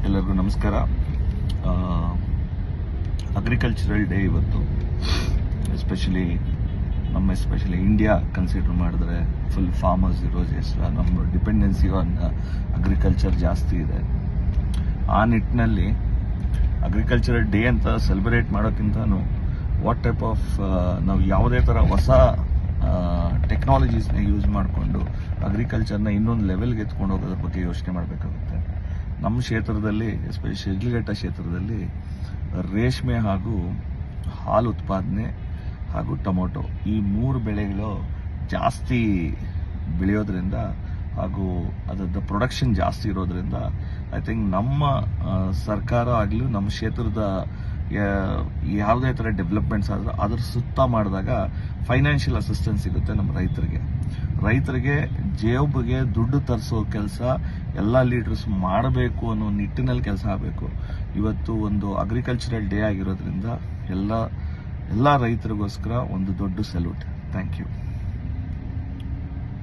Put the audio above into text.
ಎಲ್ಲರಿಗೂ ನಮಸ್ಕಾರ. Agricultural day ಇವತ್ತು. ಎಸ್ಪೆಷಲಿ ಇಂಡಿಯಾ ಕನ್ಸಿಡರ್ ಮಾಡಿದ್ರೆ ಫುಲ್ ಫಾರ್ಮರ್ಸ್ ಇರೋ ದೇಶ. ನಮ್ಮ ಡಿಪೆಂಡೆನ್ಸಿ ಆನ್ ಅಗ್ರಿಕಲ್ಚರ್ ಜಾಸ್ತಿ ಇದೆ. ಆ ನಿಟ್ಟಿನಲ್ಲಿ ಅಗ್ರಿಕಲ್ಚರಲ್ ಡೇ ಅಂತ ಸೆಲೆಬ್ರೇಟ್ ಮಾಡೋಕ್ಕಿಂತನೂ ವಾಟ್ ಟೈಪ್ ಆಫ್ ನಾವು ಯಾವುದೇ ಥರ ಹೊಸ ಟೆಕ್ನಾಲಜೀಸ್ನ ಯೂಸ್ ಮಾಡಿಕೊಂಡು ಅಗ್ರಿಕಲ್ಚರ್ನ ಇನ್ನೊಂದು ಲೆವೆಲ್ಗೆ ಎತ್ಕೊಂಡು ಹೋಗೋದ್ರ ಬಗ್ಗೆ ಯೋಚನೆ ಮಾಡಬೇಕಾಗುತ್ತೆ. ನಮ್ಮ ಕ್ಷೇತ್ರದಲ್ಲಿ, ಎಸ್ಪೆಷಲಿ ಶಿಡ್ಲಘಟ್ಟ ಕ್ಷೇತ್ರದಲ್ಲಿ ರೇಷ್ಮೆ ಹಾಗೂ ಹಾಲು ಉತ್ಪಾದನೆ ಹಾಗೂ ಟೊಮೊಟೊ ಈ 3 ಬೆಳೆಗಳು ಜಾಸ್ತಿ ಬೆಳೆಯೋದ್ರಿಂದ ಹಾಗೂ ಅದರ ಪ್ರೊಡಕ್ಷನ್ ಜಾಸ್ತಿ ಇರೋದ್ರಿಂದ ಐ ಥಿಂಕ್ ನಮ್ಮ ಸರ್ಕಾರ ಆಗಲಿ ನಮ್ಮ ಕ್ಷೇತ್ರದ ಯಾವುದೇ ಥರ ಡೆವಲಪ್ಮೆಂಟ್ಸ್ ಆದರೂ ಅದ್ರ ಸುತ್ತ ಮಾಡಿದಾಗ ಫೈನಾನ್ಷಿಯಲ್ ಅಸಿಸ್ಟೆನ್ಸ್ ಸಿಗುತ್ತೆ ನಮ್ಮ ರೈತರಿಗೆ ಜೇಬಿಗೆ ದುಡ್ಡು ತರಿಸೋ ಕೆಲಸ ಎಲ್ಲ ಲೀಡರ್ಸ್ ಮಾಡಬೇಕು ಅನ್ನೋ ನಿಟ್ಟಿನಲ್ಲಿ ಕೆಲಸ ಆಗಬೇಕು. ಇವತ್ತು ಒಂದು ಅಗ್ರಿಕಲ್ಚರಲ್ ಡೇ ಆಗಿರೋದ್ರಿಂದ ಎಲ್ಲ ರೈತರಿಗೋಸ್ಕರ ಒಂದು ದೊಡ್ಡ ಸಲ್ಯೂಟ್. Thank you.